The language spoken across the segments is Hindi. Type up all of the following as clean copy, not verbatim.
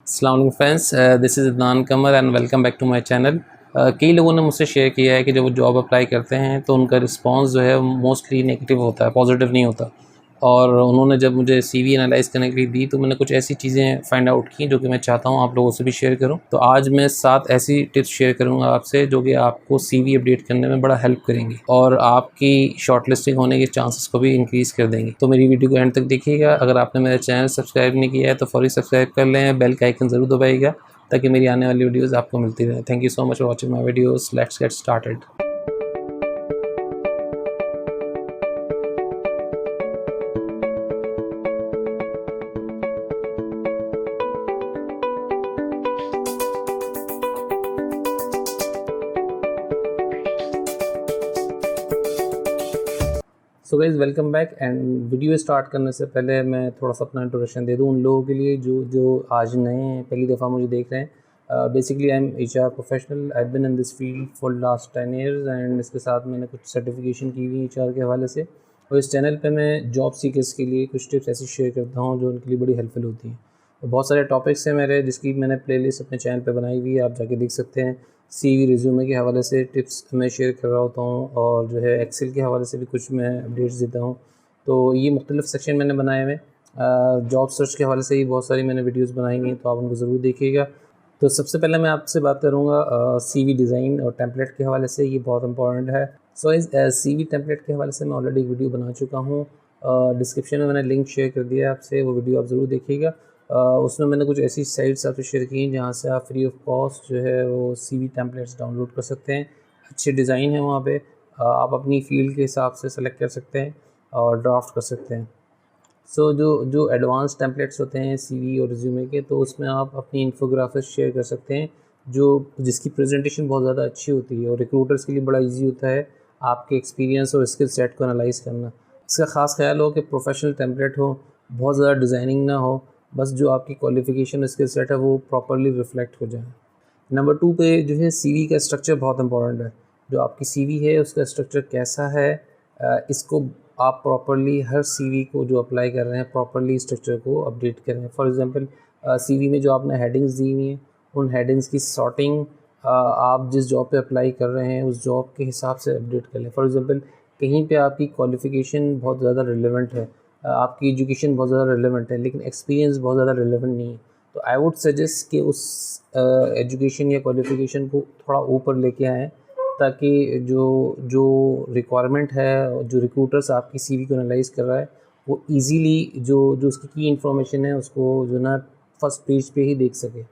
अस्सलाम वालेकुम friends, this is Adnan Qamar and welcome back to my channel. कई लोगों ने मुझसे शेयर किया है कि जब वो जॉब अप्लाई करते हैं तो उनका रिस्पांस जो है मोस्टली नेगेटिव होता है, पॉजिटिव नहीं होता। और उन्होंने जब मुझे सीवी एनालाइज़ करने के लिए दी तो मैंने कुछ ऐसी चीज़ें फाइंड आउट की जो कि मैं चाहता हूँ आप लोगों से भी शेयर करूँ। तो आज मैं 7 ऐसी टिप्स शेयर करूँगा आपसे जो कि आपको सीवी अपडेट करने में बड़ा हेल्प करेंगी और आपकी शॉर्टलिस्टिंग होने के चांसेस को भी इंक्रीज़ कर देंगी। तो मेरी वीडियो को एंड तक देखिएगा। अगर आपने मेरा चैनल सब्सक्राइब नहीं किया है तो फौरी सब्सक्राइब कर लें, बेल का आइकन ज़रूर दबाइएगा ताकि मेरी आने वाली वीडियोज़ आपको मिलती रहें। Thank you so much for watching my videos. Let's get started. So guys welcome back. And video start करने से पहले मैं थोड़ा सा अपना इंट्रोडक्शन दे दूँ उन लोगों के लिए जो आज नए हैं, पहली दफ़ा मुझे देख रहे हैं। Basically I am HR professional. I been in this field for last 10 years and इसके साथ मैंने कुछ सर्टिफिकेशन की हुई HR के हवाले से। और इस चैनल पे मैं जॉब सीकर्स के लिए कुछ टिप्स ऐसी शेयर करता हूँ जो उनके लिए बड़ी हेल्पफुल होती हैं। तो बहुत सारे टॉपिक्स हैं मेरे जिसकी मैंने प्लेलिस्ट अपने चैनल पे बनाई हुई है, आप जाके देख सकते हैं। CV रिज्यूमे के हवाले से टिप्स मैं शेयर कर रहा होता हूँ और जो है एक्सेल के हवाले से भी कुछ मैं अपडेट्स देता हूँ। तो ये मुख्तलिफ सेक्शन मैंने बनाए हुए हैं। जॉब सर्च के हवाले से ही बहुत सारी मैंने वीडियोस बनाई हैं, तो आप उनको ज़रूर देखिएगा। तो सबसे पहले मैं आपसे बात करूँगा CV डिज़ाइन और टेम्पलेट के हवाले से। ये बहुत इंपॉर्टेंट है। सो इस CV टेम्पलेट के हवाले से मैं ऑलरेडी एक वीडियो बना चुका हूँ। डिस्क्रिप्शन में मैंने लिंक शेयर कर दिया है आपसे, वो वीडियो आप ज़रूर देखिएगा। उसमें मैंने कुछ ऐसी साइट्स आपसे शेयर की हैं जहाँ से आप फ्री ऑफ कॉस्ट जो है वो CV टेम्पलेट्स डाउनलोड कर सकते हैं। अच्छे डिज़ाइन है वहाँ पे, आप अपनी फ़ील्ड के हिसाब से सेलेक्ट कर सकते हैं और ड्राफ्ट कर सकते हैं। सो जो एडवांस टेम्पलेट्स होते हैं CV और रिज्यूमे के, तो उसमें आप अपनी इन्फोग्राफिक्स शेयर कर सकते हैं जिसकी प्रेजेंटेशन बहुत ज़्यादा अच्छी होती है और रिक्रूटर्स के लिए बड़ा इजी होता है आपके एक्सपीरियंस और स्किल सेट को एनालाइज़ करना। इसका ख़ास ख्याल हो कि प्रोफेशनल टेम्पलेट हो, बहुत ज़्यादा डिज़ाइनिंग ना हो, बस जो आपकी क्वालिफ़िकेशन स्किल सेट है वो प्रॉपर्ली रिफ्लेक्ट हो जाए। नंबर 2 पे जो है CV का स्ट्रक्चर बहुत इंपॉर्टेंट है। जो आपकी CV है उसका स्ट्रक्चर कैसा है, इसको आप प्रॉपर्ली हर CV को जो अप्लाई कर रहे हैं प्रॉपर्ली स्ट्रक्चर को अपडेट करें। फॉर एग्ज़ाम्पल CV में जो आपने हेडिंग्स दी हुई हैं उन हेडिंग्स की सॉर्टिंग आप जिस जॉब पे अप्लाई कर रहे हैं उस जॉब के हिसाब से अपडेट कर लें। फॉर एग्ज़ाम्पल कहीं पे आपकी क्वालिफ़िकेशन बहुत ज़्यादा रिलेवेंट है, आपकी एजुकेशन बहुत ज़्यादा रिलेवेंट है लेकिन एक्सपीरियंस बहुत ज़्यादा रिलेवेंट नहीं है, तो आई वुड सजेस्ट कि उस एजुकेशन या क्वालिफ़िकेशन को थोड़ा ऊपर लेके आएँ ताकि जो जो रिक्वायरमेंट है, जो रिक्रूटर्स आपकी CV को एनालाइज़ कर रहा है वो ईज़िली जो उसकी की इन्फॉर्मेशन है उसको जो ना फर्स्ट पेज पे ही देख सके।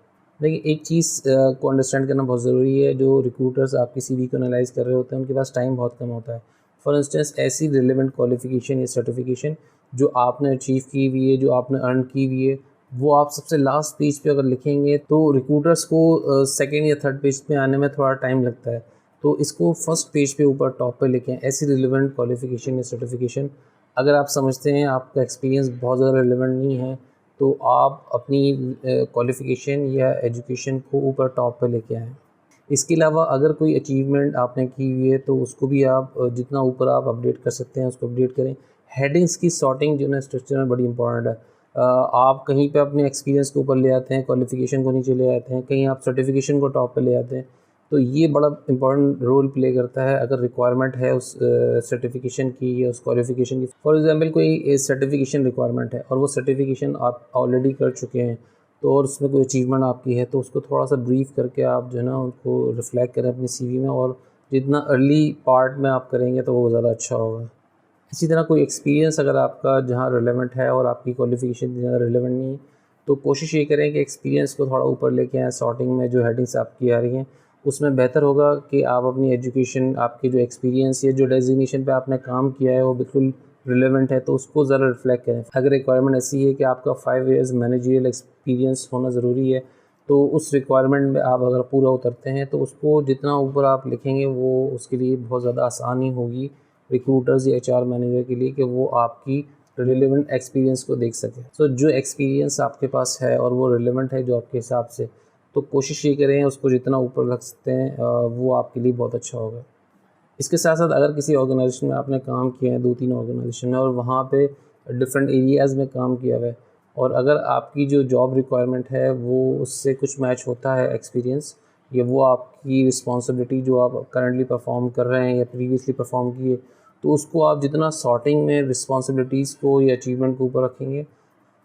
देखिए एक चीज़ को अंडरस्टैंड करना बहुत ज़रूरी है। जो रिक्रूटर्स आपकी CV को एनालाइज़ कर रहे होते हैं उनके पास टाइम बहुत कम होता है। फॉर इंस्टेंस ऐसी रिलेवेंट क्वालिफ़िकेशन या सर्टिफिकेशन जो आपने अचीव की हुई है, जो आपने अर्न की हुई है, वो आप सबसे लास्ट पेज पे अगर लिखेंगे तो रिक्रूटर्स को सेकंड या थर्ड पेज पे आने में थोड़ा टाइम लगता है। तो इसको फर्स्ट पेज पे ऊपर टॉप पे लिखें, ऐसी रिलेवेंट क्वालिफ़िकेशन या सर्टिफिकेशन। अगर आप समझते हैं आपका एक्सपीरियंस बहुत ज़्यादा रिलेवेंट नहीं है तो आप अपनी क्वालिफ़िकेशन या एजुकेशन को ऊपर टॉप पे लेके आएँ। इसके अलावा अगर कोई अचीवमेंट आपने की हुई है तो उसको भी आप जितना ऊपर आप अपडेट कर सकते हैं उसको अपडेट करें। हेडिंग्स की सॉर्टिंग जो है स्ट्रक्चर में बड़ी इंपॉर्टेंट है। आप कहीं पे अपने एक्सपीरियंस को ऊपर ले आते हैं, क्वालिफ़िकेशन को नीचे ले आते हैं, कहीं आप सर्टिफिकेशन को टॉप पे ले आते हैं, तो ये बड़ा इंपॉर्टेंट रोल प्ले करता है अगर रिक्वायरमेंट है उस सर्टिफिकेशन की या उस क्वालिफ़िकेशन की। फॉर एग्ज़ाम्पल कोई सर्टिफिकेशन रिक्वायरमेंट है और वो सर्टिफिकेशन आप ऑलरेडी कर चुके हैं तो और उसमें कोई अचीवमेंट आपकी है तो उसको थोड़ा सा ब्रीफ करके आप जो है ना उनको रिफ्लेक्ट करें अपनी CV में, और जितना अर्ली पार्ट में आप करेंगे तो वो ज़्यादा अच्छा होगा। इसी तरह कोई एक्सपीरियंस अगर आपका जहाँ रिलेवेंट है और आपकी क्वालिफ़िकेशन ज़्यादा रिलेवेंट नहीं है तो कोशिश ये करें कि एक्सपीरियंस को थोड़ा ऊपर लेके आएँ। सॉर्टिंग में जो हेडिंग्स आपकी आ रही हैं उसमें बेहतर होगा कि आप अपनी एजुकेशन, आपकी जो एक्सपीरियंस या जो डेजिग्नेशन पे आपने काम किया है वो बिल्कुल रिलेवेंट है तो उसको ज़रा रिफ्लेक्ट करें। अगर रिक्वायरमेंट ऐसी है कि आपका 5 ईयर्स मैनेजरियल एक्सपीरियंस होना ज़रूरी है तो उस रिक्वायरमेंट में आप अगर पूरा उतरते हैं तो उसको जितना ऊपर आप लिखेंगे वो उसके लिए बहुत ज़्यादा आसानी होगी रिक्रूटर्स या HR मैनेजर के लिए कि वो आपकी रिलेवेंट एक्सपीरियंस को देख सकें। सो जो एक्सपीरियंस आपके पास है और वो रिलेवेंट है जो आपके हिसाब से, तो कोशिश ये करें उसको जितना ऊपर रख सकते हैं वो आपके लिए बहुत अच्छा होगा। इसके साथ साथ अगर किसी ऑर्गेनाइजेशन में आपने काम किया है, 2-3 ऑर्गेनाइजेशन में, और वहाँ पे डिफरेंट एरियाज़ में काम किया हुआ है, और अगर आपकी जो जॉब रिक्वायरमेंट है वो उससे कुछ मैच होता है एक्सपीरियंस, या वो आपकी रिस्पॉन्सिबिलिटी जो आप करंटली परफॉर्म कर रहे हैं या प्रीवियसली परफॉर्म किए, तो उसको आप जितना सॉर्टिंग में रिस्पॉन्सिबिलिटीज़ को या अचीवमेंट के ऊपर रखेंगे,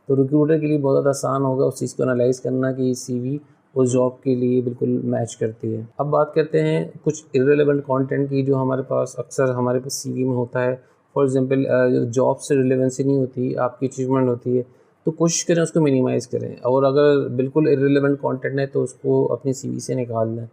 तो रिक्रूटर के लिए बहुत ज़्यादा आसान होगा उस चीज़ को एनालाइज़ करना कि सीवी उस जॉब के लिए बिल्कुल मैच करती है। अब बात करते हैं कुछ इर्रेलेवेंट कंटेंट की जो हमारे पास अक्सर हमारे पास सीवी में होता है। फॉर एग्जांपल जॉब से रिलेवेंसी नहीं होती, आपकी अचीवमेंट होती है, तो कोशिश करें उसको मिनिमाइज़ करें, और अगर बिल्कुल इर्रेलेवेंट कंटेंट है तो उसको अपनी सीवी से निकाल दें।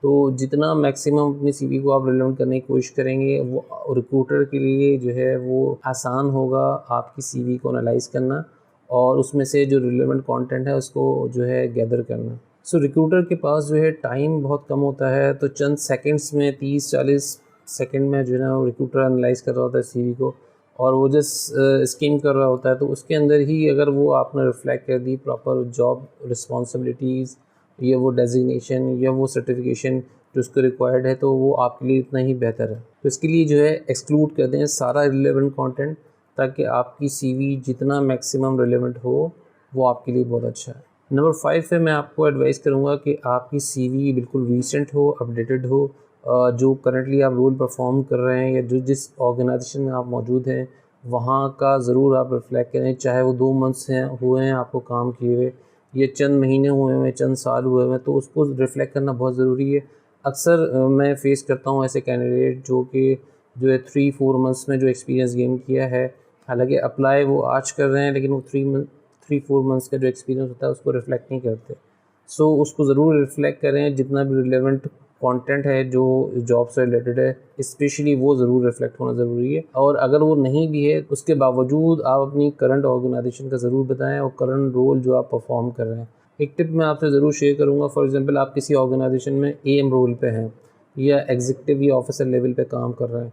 तो जितना मैक्सिमम अपनी सीवी को आप रिलेवेंट करने की कोशिश करेंगे, वो रिक्रूटर के लिए जो है वो आसान होगा आपकी सीवी को एनालाइज़ करना और उसमें से जो रिलेवेंट कंटेंट है उसको जो है गैदर करना। सो रिक्रूटर के पास जो है टाइम बहुत कम होता है, तो चंद सेकंड्स में 30-40 सेकंड में जो है ना वो रिक्रूटर एनालाइज़ कर रहा होता है सीवी को, और वो जस्ट स्किम कर रहा होता है। तो उसके अंदर ही अगर वो आपने रिफ्लेक्ट कर दी प्रॉपर जॉब रिस्पॉन्सिबिलिटीज़ या वो डेजिग्नेशन या वो सर्टिफिकेशन जो उसको रिक्वायर्ड है, तो वो आपके लिए इतना ही बेहतर है। तो इसके लिए जो है एक्सक्लूड कर दें सारा रिलेवेंट कंटेंट, ताकि आपकी सीवी जितना मैक्सिमम रिलेवेंट हो वो आपके लिए बहुत अच्छा है। नंबर 5 पे मैं आपको एडवाइस करूँगा कि आपकी सीवी बिल्कुल रीसेंट हो, अपडेटेड हो। जो करंटली आप रोल परफॉर्म कर रहे हैं या जो जिस ऑर्गेनाइजेशन में आप मौजूद हैं वहाँ का ज़रूर आप रिफ्लेक्ट करें, चाहे वो 2 मंथ्स हैं हुए हैं आपको काम किए हुए, ये चंद महीने हुए हैं, चंद साल हुए हैं, तो उसको रिफ्लेक्ट करना बहुत ज़रूरी है। अक्सर मैं फ़ेस करता हूँ ऐसे कैंडिडेट जो है 3-4 मंथ्स में जो एक्सपीरियंस गेन किया है, हालांकि अप्लाई वो आज कर रहे हैं, लेकिन वो 3-4 मंथ्स का जो एक्सपीरियंस होता है उसको रिफ्लेक्ट नहीं करते। सो उसको ज़रूर रिफ्लेक्ट करें, जितना भी रिलेवेंट कंटेंट है जो जॉब से रिलेटेड है स्पेशली वो ज़रूर रिफ्लेक्ट होना ज़रूरी है। और अगर वो नहीं भी है उसके बावजूद आप अपनी करंट ऑर्गेनाइजेशन का ज़रूर बताएं और करंट रोल जो आप परफॉर्म कर रहे हैं। एक टिप मैं आपसे ज़रूर शेयर करूँगा, फॉर एग्जांपल आप किसी ऑर्गेनाइजेशन में एएम रोल पे हैं या एग्जीक्यूटिव या ऑफिसर लेवल पे काम कर रहे हैं,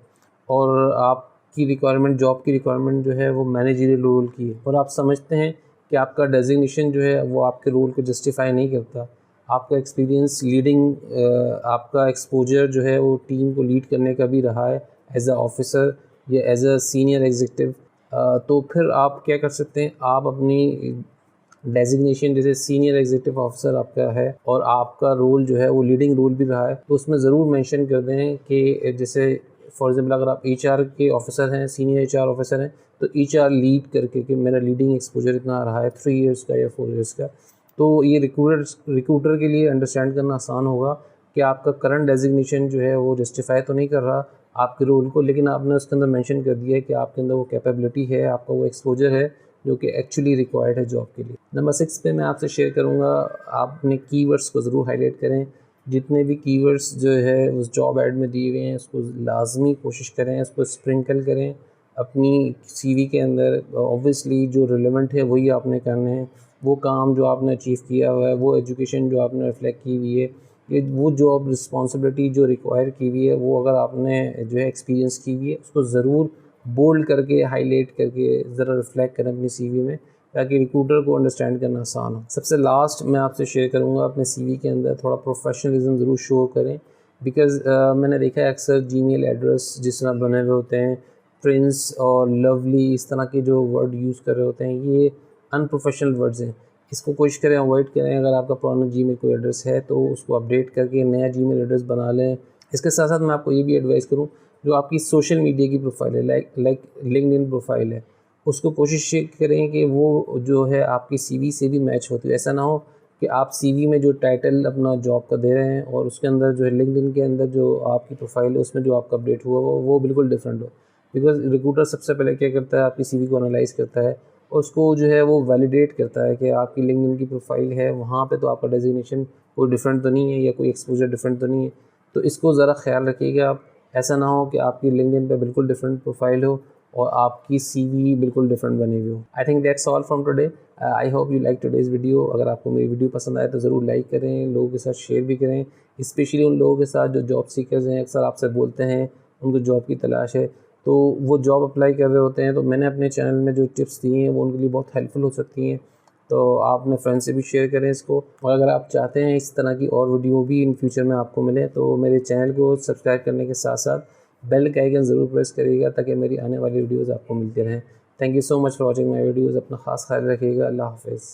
और आपकी रिक्वायरमेंट जॉब की रिक्वायरमेंट जो है वो मैनेजरियल रोल की है, और आप समझते हैं कि आपका डेजिग्नेशन जो है वो आपके रोल को जस्टिफाई नहीं करता, आपका एक्सपीरियंस लीडिंग आपका एक्सपोजर जो है वो टीम को लीड करने का भी रहा है एज अ ऑफिसर या एज अ सीनियर एग्जीक्यूटिव, तो फिर आप क्या कर सकते हैं, आप अपनी डेजिग्नेशन जैसे सीनियर एग्जीक्यूटिव ऑफिसर आपका है और आपका रोल जो है वो लीडिंग रोल भी रहा है, तो उसमें ज़रूर मेंशन कर दें कि जैसे फॉर एग्जांपल अगर आप एचआर के ऑफिसर हैं, सीनियर एचआर ऑफिसर हैं, तो एचआर लीड करके कि मेरा लीडिंग एक्सपोजर इतना रहा है 3 इयर्स का या 4 इयर्स का। तो ये रिक्रूटर के लिए अंडरस्टैंड करना आसान होगा कि आपका करंट डेजिग्नेशन जो है वो जस्टिफाई तो नहीं कर रहा आपके रोल को, लेकिन आपने उसके अंदर मेंशन कर दिया है कि आपके अंदर वो कैपेबिलिटी है, आपका वो एक्सपोजर है जो कि एक्चुअली रिक्वायर्ड है जॉब के लिए। नंबर 6 पे मैं आपसे शेयर करूँगा, आप अपने कीवर्ड्स को ज़रूर हाईलाइट करें। जितने भी कीवर्ड्स जो है उस जॉब ऐड में दिए हुए हैं उसको लाजमी कोशिश करें, उसको स्प्रिंकल करें अपनी सीवी के अंदर। ऑब्वियसली जो रिलेवेंट है वही आपने करने हैं, वो काम जो आपने अचीव किया हुआ है, वो एजुकेशन जो आपने रिफ्लेक्ट की हुई है, ये वो जॉब रिस्पॉन्सिबिलिटी जो रिक्वायर की हुई है, वो अगर आपने जो है एक्सपीरियंस की हुई है उसको ज़रूर बोल्ड करके हाईलाइट करके ज़रा रिफ्लेक्ट करें अपनी सीवी में, ताकि रिक्रूटर को अंडरस्टैंड करना आसान हो। सबसे लास्ट मैं आपसे शेयर करूँगा, अपने सीवी के अंदर थोड़ा प्रोफेशनलिज्म ज़रूर शो करें, बिकॉज़ मैंने देखा है अक्सर जीमेल एड्रेस जिस तरह बने हुए होते हैं, प्रिंस और लवली, इस तरह के जो वर्ड यूज़ कर रहे होते हैं, ये अनप्रोफेशनल वर्ड्स हैं। इसको कोशिश करें अवॉइड करें। अगर आपका पुराना जीमेल कोई एड्रेस है तो उसको अपडेट करके नया जीमेल एड्रेस बना लें। इसके साथ साथ मैं आपको ये भी एडवाइस करूँ, जो आपकी सोशल मीडिया की प्रोफाइल है, लाइक लिंक्डइन प्रोफाइल है, उसको कोशिश करें कि वो जो है आपकी सीवी से भी मैच होती है। ऐसा ना हो कि आप सीवी में जो टाइटल अपना जॉब का दे रहे हैं और उसके अंदर जो है लिंक्डइन के अंदर जो आपकी प्रोफाइल है उसमें जो आपका अपडेट हुआ वो बिल्कुल डिफरेंट हो। बिकॉज़ रिक्रूटर सबसे पहले क्या करता है, आपकी सीवी को एनालाइज़ करता है, उसको जो है वो वैलिडेट करता है कि आपकी लिंक्डइन की प्रोफाइल है, वहाँ पे तो आपका डेजिग्नेशन कोई डिफरेंट तो नहीं है या कोई एक्सपोजर डिफरेंट तो नहीं है। तो इसको ज़रा ख्याल रखिएगा आप, ऐसा ना हो कि आपकी लिंक्डइन पे बिल्कुल डिफरेंट प्रोफाइल हो और आपकी सीवी बिल्कुल डिफरेंट बनी हुई हो। I think that's all from today. I hope you like today's video. अगर आपको मेरी वीडियो पसंद आए तो ज़रूर लाइक करें, लोगों के साथ शेयर भी करें, स्पेशली उन लोगों के साथ जो जॉब सीकर्स हैं, अक्सर आपसे बोलते हैं उनको जॉब की तलाश है, तो वो जॉब अप्लाई कर रहे होते हैं। तो मैंने अपने चैनल में जो टिप्स दी हैं वो उनके लिए बहुत हेल्पफुल हो सकती हैं, तो आप अपने फ्रेंड्स से भी शेयर करें इसको। और अगर आप चाहते हैं इस तरह की और वीडियो भी इन फ्यूचर में आपको मिले तो मेरे चैनल को सब्सक्राइब करने के साथ साथ बेल का आइकन ज़रूर प्रेस करिएगा ताकि मेरी आने वाली वीडियोज़ आपको मिलती रहें। Thank you so much for watching my videos. अपना ख़ास ख्याल रखिएगा। अल्लाह हाफ़िज़।